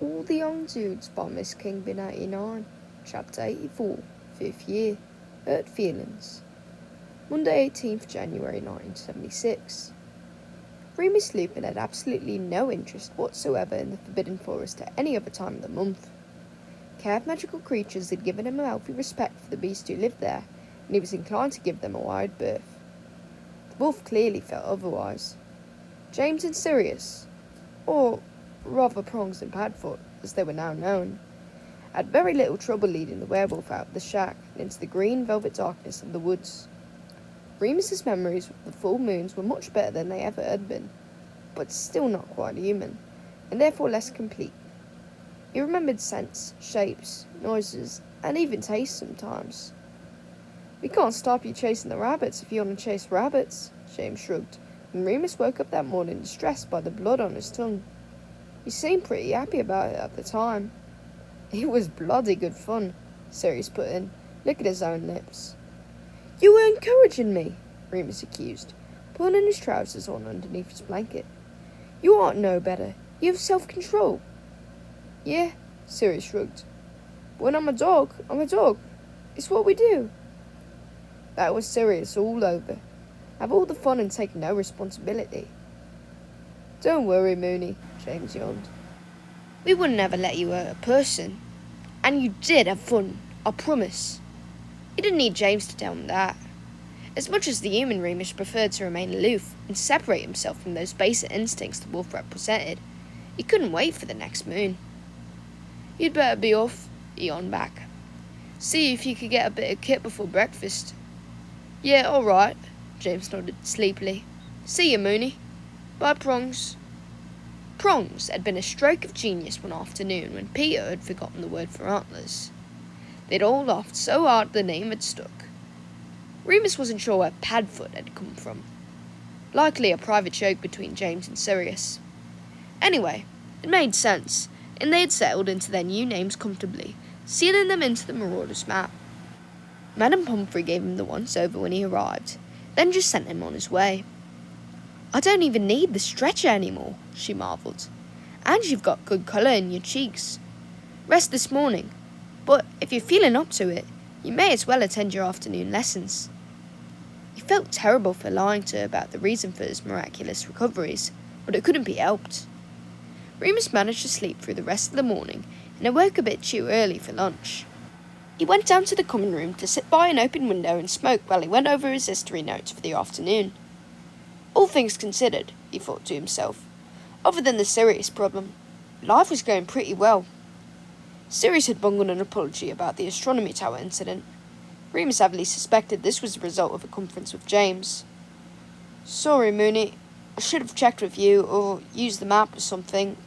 All the Young Dudes by MsKingBean89, Chapter 84, 5th Year, Hurt Feelings. Monday, 18th January 1976. Remus Lupin had absolutely no interest whatsoever in the Forbidden Forest at any other time of the month. Cave magical creatures had given him a healthy respect for the beasts who lived there, and he was inclined to give them a wide berth. The wolf clearly felt otherwise. James and Sirius, or rather Prongs and Padfoot, as they were now known, had very little trouble leading the werewolf out of the shack and into the green velvet darkness of the woods. Remus's memories of the full moons were much better than they ever had been, but still not quite human, and therefore less complete. He remembered scents, shapes, noises, and even tastes sometimes. "We can't stop you chasing the rabbits if you want to chase rabbits," James shrugged, when Remus woke up that morning distressed by the blood on his tongue. He seemed pretty happy about it at the time. "It was bloody good fun," Sirius put in, licking his own lips. "You were encouraging me," Remus accused, pulling his trousers on underneath his blanket. "You ought to know better. You have self-control." "Yeah," Sirius shrugged. "When I'm a dog, I'm a dog. It's what we do." That was Sirius all over. Have all the fun and take no responsibility. "Don't worry, Mooney," James yawned. "We wouldn't ever let you hurt a person. And you did have fun, I promise." He didn't need James to tell him that. As much as the human Remus preferred to remain aloof and separate himself from those basic instincts the wolf represented, he couldn't wait for the next moon. "You'd better be off," he yawned back. "See if you could get a bit of kit before breakfast." "Yeah, all right," James nodded sleepily. "See you, Mooney. Bye, Prongs." Prongs had been a stroke of genius one afternoon when Peter had forgotten the word for antlers. They'd all laughed so hard the name had stuck. Remus wasn't sure where Padfoot had come from. Likely a private joke between James and Sirius. Anyway, it made sense, and they had settled into their new names comfortably, sealing them into the Marauder's map. Madame Pomfrey gave him the once-over when he arrived, then just sent him on his way. "I don't even need the stretcher anymore," she marvelled. "And you've got good colour in your cheeks. Rest this morning, but if you're feeling up to it, you may as well attend your afternoon lessons." He felt terrible for lying to her about the reason for his miraculous recoveries, but it couldn't be helped. Remus managed to sleep through the rest of the morning and awoke a bit too early for lunch. He went down to the common room to sit by an open window and smoke while he went over his history notes for the afternoon. All things considered, he thought to himself, other than the serious problem, life was going pretty well. Sirius had bungled an apology about the astronomy tower incident. Remus heavily suspected this was the result of a conference with James. "Sorry, Mooney. I should have checked with you or used the map or something.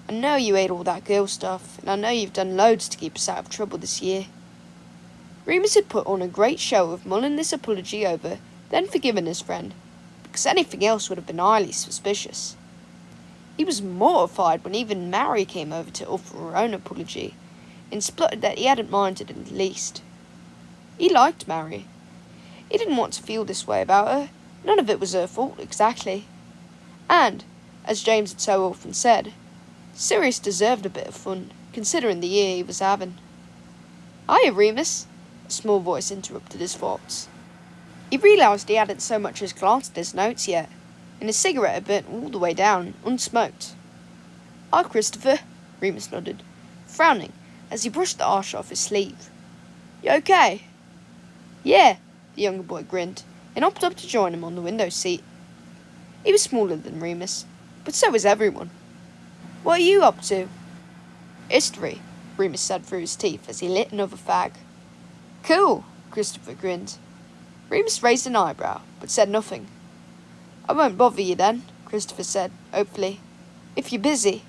I know you ate all that girl stuff, and I know you've done loads to keep us out of trouble this year." Remus had put on a great show of mulling this apology over, then forgiven his friend, because anything else would have been highly suspicious. He was mortified when even Mary came over to offer her own apology, and spluttered that he hadn't minded in the least. He liked Mary. He didn't want to feel this way about her. None of it was her fault exactly. And, as James had so often said, Sirius deserved a bit of fun, considering the year he was having. "Hiya, Remus," a small voice interrupted his thoughts. He realised he hadn't so much as glanced at his notes yet, and his cigarette had burnt all the way down, unsmoked. "Hi, Christopher," Remus nodded, frowning as he brushed the ash off his sleeve. "You okay?" "Yeah," the younger boy grinned, and hopped up to join him on the window seat. He was smaller than Remus, but so was everyone. "What are you up to?" "History," Remus said through his teeth as he lit another fag. "Cool," Christopher grinned. Remus raised an eyebrow, but said nothing. "I won't bother you then," Christopher said, hopefully, "if you're busy."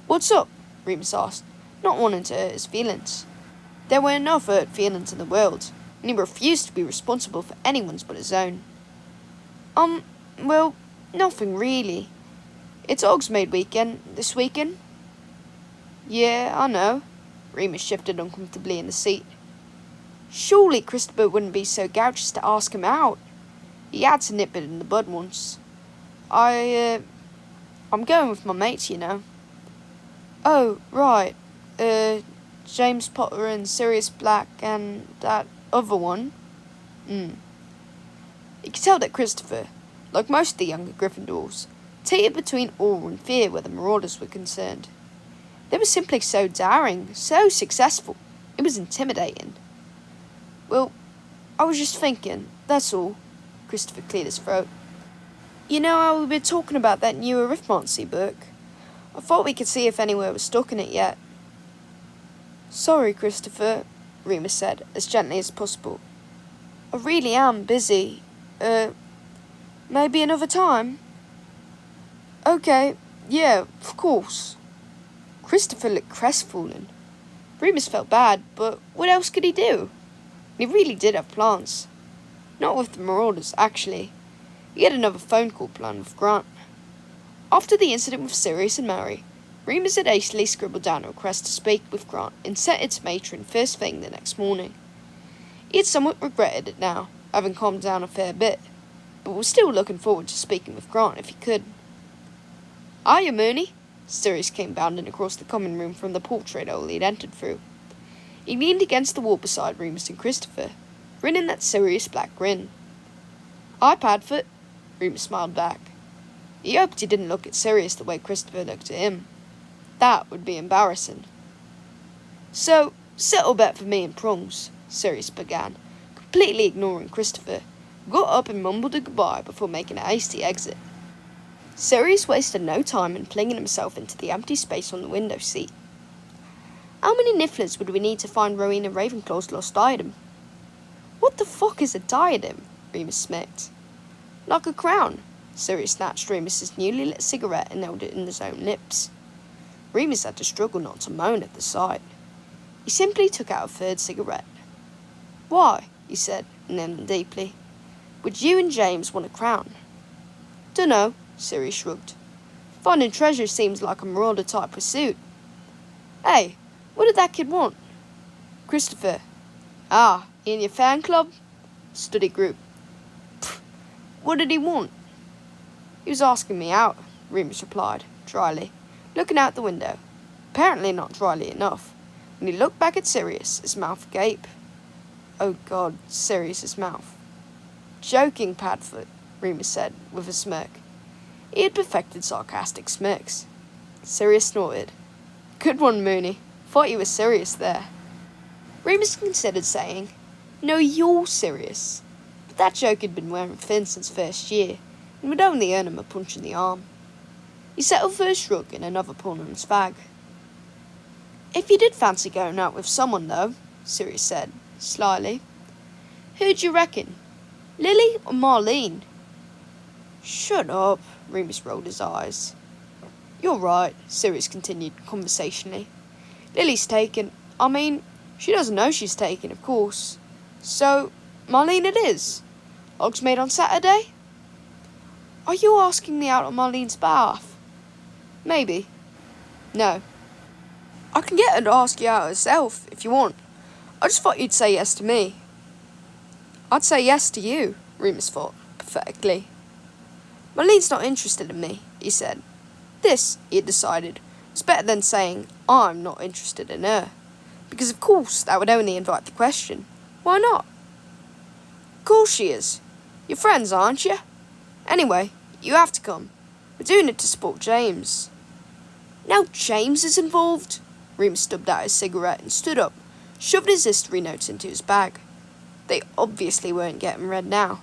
"What's up?" Remus asked, not wanting to hurt his feelings. There were enough hurt feelings in the world, and he refused to be responsible for anyone's but his own. Well, nothing really. It's Hogsmeade weekend this weekend." "Yeah, I know." Remus shifted uncomfortably in the seat. Surely Christopher wouldn't be so gouch as to ask him out. He had to nip it in the bud once. I'm going with my mates, you know." Oh, right. James Potter and Sirius Black and that other one. You could tell that Christopher, like most of the younger Gryffindors, teetered between awe and fear where the Marauders were concerned. They were simply so daring, so successful. It was intimidating. Well, I was just thinking, that's all. Christopher cleared his throat. You know how we've been talking about that new arithmancy book? I thought we could see if anywhere was stuck in it yet. Sorry, Christopher, Remus said, as gently as possible. I really am busy. Maybe another time? Okay, yeah, of course. Christopher looked crestfallen. Remus felt bad, but what else could he do? He really did have plans. Not with the Marauders, actually. He had another phone call planned with Grant. After the incident with Sirius and Mary, Remus had hastily scribbled down a request to speak with Grant and sent it to Matron first thing the next morning. He had somewhat regretted it now, having calmed down a fair bit, but was still looking forward to speaking with Grant if he could. Hiya, Mooney. Sirius came bounding across the common room from the portrait hole he had entered through. He leaned against the wall beside Remus and Christopher, grinning that Sirius Black grin. Hi, Padfoot, Remus smiled back. He hoped he didn't look at Sirius the way Christopher looked at him. That would be embarrassing. So, settle bet for me and Prongs, Sirius began, completely ignoring Christopher, who got up and mumbled a goodbye before making a hasty exit. Sirius wasted no time in flinging himself into the empty space on the window seat. How many nifflers would we need to find Rowena Ravenclaw's lost diadem? What the fuck is a diadem? Remus smirked. Like a crown. Sirius snatched Remus's newly lit cigarette and held it in his own lips. Remus had to struggle not to moan at the sight. He simply took out a third cigarette. Why? He said, and then deeply. Would you and James want a crown? Dunno, Sirius shrugged. Finding treasure seems like a marauder-type pursuit. Hey, what did that kid want? Christopher. Ah, in your fan club? Study group. Pfft, what did he want? He was asking me out, Remus replied, dryly, looking out the window. Apparently not dryly enough. When he looked back at Sirius, his mouth agape. Oh God, Sirius's mouth. Joking, Padfoot, Remus said, with a smirk. He had perfected sarcastic smirks. Sirius snorted. Good one, Mooney. Thought you were serious there. Remus considered saying, No, you're serious. But that joke had been wearing thin since first year, and would only earn him a punch in the arm. He settled for a shrug and another pull on his fag. If you did fancy going out with someone, though, Sirius said, slyly, who'd you reckon? Lily or Marlene? Shut up, Remus rolled his eyes. You're right, Sirius continued conversationally. Lily's taken. I mean, she doesn't know she's taken, of course. So, Marlene it is. Hogsmeade on Saturday? Are you asking me out on Marlene's behalf? Maybe. No. I can get her to ask you out herself, if you want. I just thought you'd say yes to me. I'd say yes to you, Remus thought, pathetically. Marlene's not interested in me, he said. This, he had decided, was better than saying, I'm not interested in her. Because of course that would only invite the question. Why not? Of course she is. You're friends, aren't you? Anyway, you have to come. We're doing it to support James. Now James is involved? Remus stubbed out his cigarette and stood up, shoved his history notes into his bag. They obviously weren't getting read now.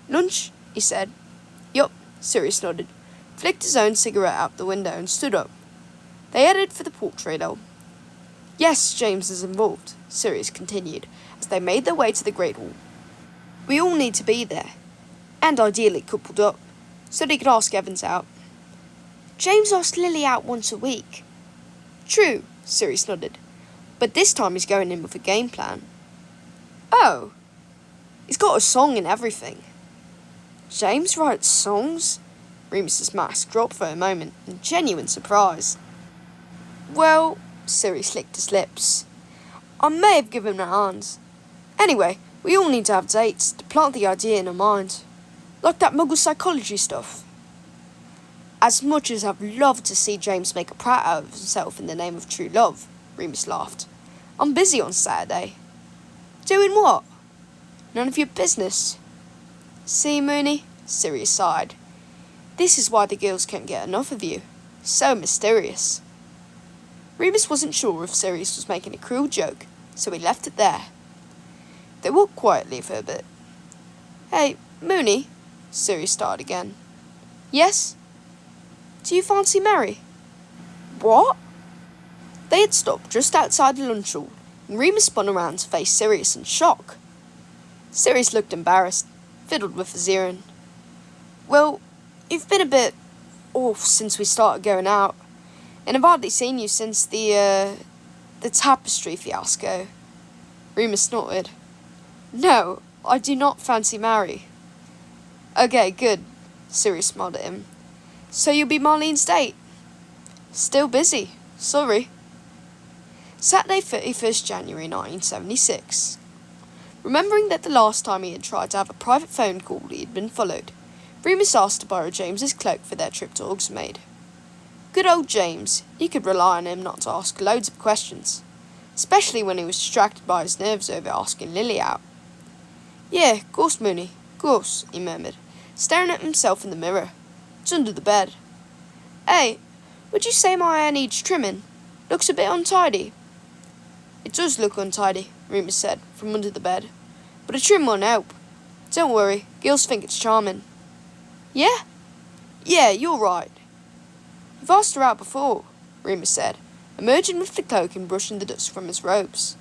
Lunch? He said. Yup, Sirius nodded, flicked his own cigarette out the window and stood up. They headed for the portrait hole. Yes, James is involved, Sirius continued, as they made their way to the Great Hall. We all need to be there, and ideally coupled up, so they could ask Evans out. James asked Lily out once a week. True, Sirius nodded, but this time he's going in with a game plan. Oh, he's got a song and everything. James writes songs? Remus's mask dropped for a moment in genuine surprise. Well, Sirius licked his lips. I may have given him a hand. Anyway, we all need to have dates to plant the idea in our mind. Like that Muggle psychology stuff. As much as I'd love to see James make a prat out of himself in the name of true love, Remus laughed. I'm busy on Saturday. Doing what? None of your business. See, Mooney? Sirius sighed. This is why the girls can't get enough of you. So mysterious. Remus wasn't sure if Sirius was making a cruel joke, so he left it there. They walked quietly for a bit. Hey, Mooney, Sirius started again. Yes? Do you fancy Mary? What? They had stopped just outside the lunch hall, and Remus spun around to face Sirius in shock. Sirius looked embarrassed, fiddled with his earring. Well, you've been a bit off since we started going out, and I've hardly seen you since the tapestry fiasco. Remus snorted. No, I do not fancy Mary. Okay, good, Sirius smiled at him. So you'll be Marlene's date? Still busy, sorry. Saturday, 31st January 1976. Remembering that the last time he had tried to have a private phone call he had been followed, Remus asked to borrow James's cloak for their trip to Hogsmeade. Good old James, you could rely on him not to ask loads of questions, especially when he was distracted by his nerves over asking Lily out. Yeah, course, Mooney, course, he murmured, staring at himself in the mirror. It's under the bed. Hey, would you say my hair needs trimming? Looks a bit untidy. It does look untidy, Remus said, from under the bed. But a trim won't help. Don't worry, girls think it's charming. Yeah? Yeah, you're right. You've asked her out before, Remus said, emerging with the cloak and brushing the dust from his robes.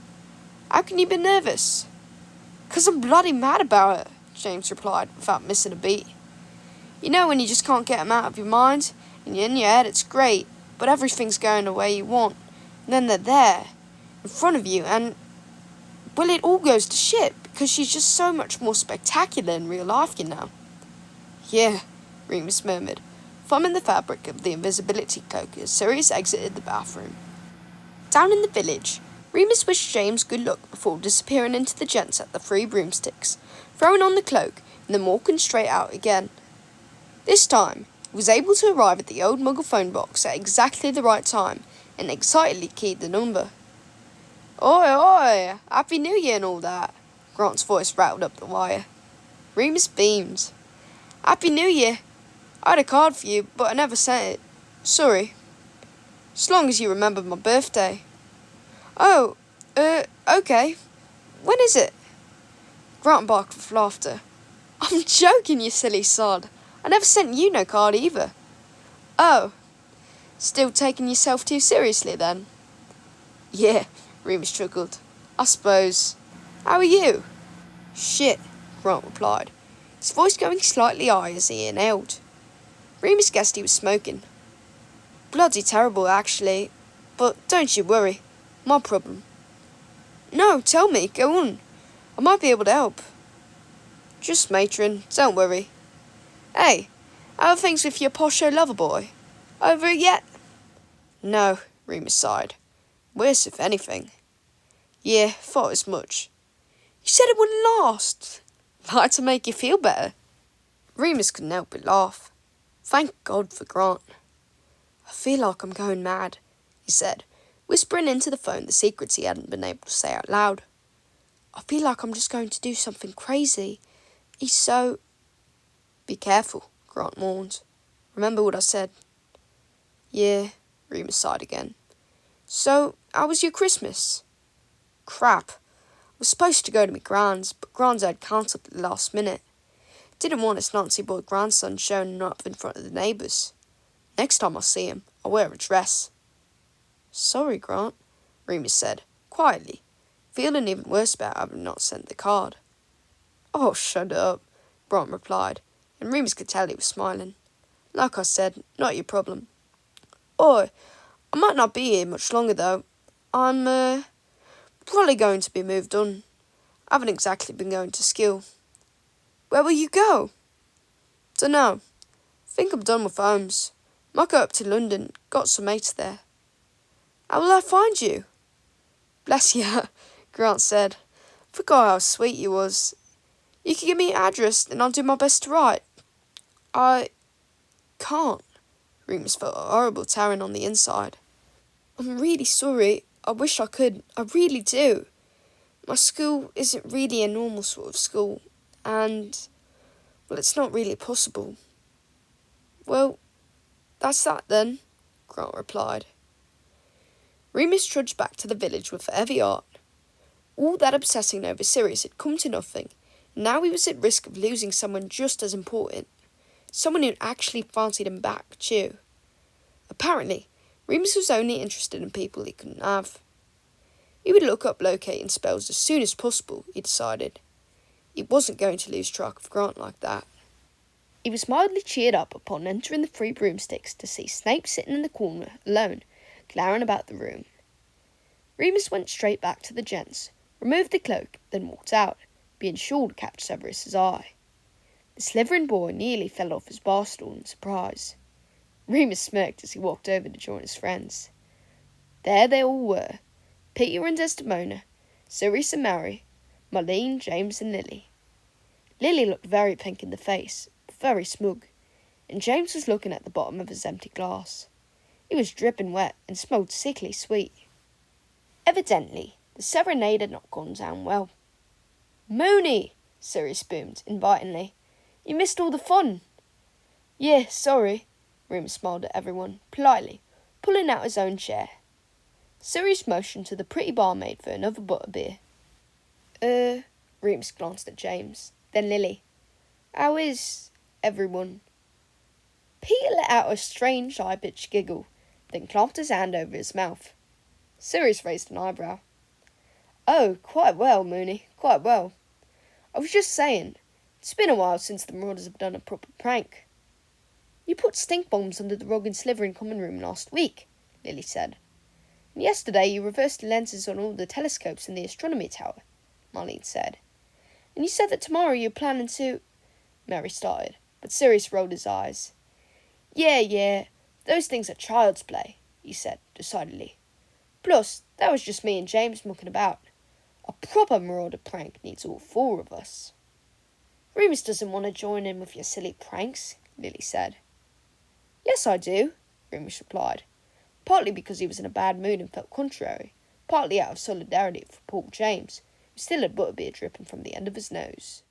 How can you be nervous? 'Cause I'm bloody mad about her, James replied, without missing a beat. You know when you just can't get them out of your mind, and in your head it's great, but everything's going the way you want, and then they're there, in front of you, and, well, it all goes to shit, because she's just so much more spectacular in real life, you know. Yeah, Remus murmured, thumbing the fabric of the invisibility cloak as Sirius exited the bathroom. Down in the village, Remus wished James good luck before disappearing into the gents at the Three Broomsticks, throwing on the cloak, and then walking straight out again. This time, he was able to arrive at the old Muggle phone box at exactly the right time, and excitedly keyed the number. Oi, oi! Happy New Year and all that! Grant's voice rattled up the wire. Remus beamed. Happy New Year! I had a card for you, but I never sent it. Sorry. As long as you remember my birthday. Oh, okay. When is it? Grant barked with laughter. I'm joking, you silly sod. I never sent you no card either. Oh. Still taking yourself too seriously then? Yeah, Remus chuckled. I suppose. How are you? Shit, Grant replied, his voice going slightly high as he inhaled. Remus guessed he was smoking. Bloody terrible, actually. But don't you worry. My problem. No, tell me, go on. I might be able to help. Just matron, don't worry. Hey, how are things with your posho lover boy? Over it yet? No, Remus sighed. Worse if anything. Yeah, thought as much. You said it wouldn't last. Like to make you feel better. Remus couldn't help but laugh. Thank God for Grant. I feel like I'm going mad, he said, whispering into the phone the secrets he hadn't been able to say out loud. I feel like I'm just going to do something crazy. He's so... Be careful, Grant warned. Remember what I said? Yeah, Remus sighed again. So, how was your Christmas? Crap. I was supposed to go to my Gran's, but Gran's had cancelled at the last minute. Didn't want his Nancy boy grandson showing up in front of the neighbours. Next time I see him, I'll wear a dress. Sorry, Grant, Remus said, quietly, feeling even worse about having not sent the card. Oh, shut up, Grant replied, and Remus could tell he was smiling. Like I said, not your problem. Oi, I might not be here much longer, though. I'm, probably going to be moved on. I haven't exactly been going to school. Where will you go? Dunno. Think I'm done with Holmes. Might go up to London. Got some mates there. How will I find you? Bless you, Grant said. Forgot how sweet you was. You can give me your address and I'll do my best to write. I can't, Remus felt a horrible tearing on the inside. I'm really sorry. I wish I could. I really do. My school isn't really a normal sort of school, and, well, it's not really possible. Well, that's that then, Grant replied. Remus trudged back to the village with a heavy heart. All that obsessing over Sirius had come to nothing, and now he was at risk of losing someone just as important. Someone who actually fancied him back, too. Apparently, Remus was only interested in people he couldn't have. He would look up locating spells as soon as possible, he decided. He wasn't going to lose track of Grant like that. He was mildly cheered up upon entering the Three Broomsticks to see Snape sitting in the corner, alone, glaring about the room. Remus went straight back to the gents, removed the cloak, then walked out, being sure to catch Severus's eye. The slithering boy nearly fell off his bar stool in surprise. Remus smirked as he walked over to join his friends. There they all were, Peter and Desdemona, Sirius and Mary, Marlene, James and Lily. Lily looked very pink in the face, but very smug, and James was looking at the bottom of his empty glass. He was dripping wet and smelled sickly sweet. Evidently, the serenade had not gone down well. Moony, Sirius boomed invitingly. You missed all the fun. Yeah, sorry, Remus smiled at everyone, politely, pulling out his own chair. Sirius motioned to the pretty barmaid for another butterbeer. Remus glanced at James, then Lily. How is everyone? Peter let out a strange, high-pitched giggle, then clamped his hand over his mouth. Sirius raised an eyebrow. Oh, quite well, Moony, quite well. I was just saying, it's been a while since the Marauders have done a proper prank. You put stink bombs under the rug in Slytherin common room last week, Lily said. And yesterday you reversed the lenses on all the telescopes in the astronomy tower, Marlene said. And you said that tomorrow you're planning to... Mary started, but Sirius rolled his eyes. Yeah, those things are child's play, he said, decidedly. Plus, that was just me and James mucking about. A proper Marauder prank needs all four of us. Remus doesn't want to join in with your silly pranks, Lily said. Yes, I do, Remus replied, partly because he was in a bad mood and felt contrary, partly out of solidarity for poor James, who still had butterbeer dripping from the end of his nose.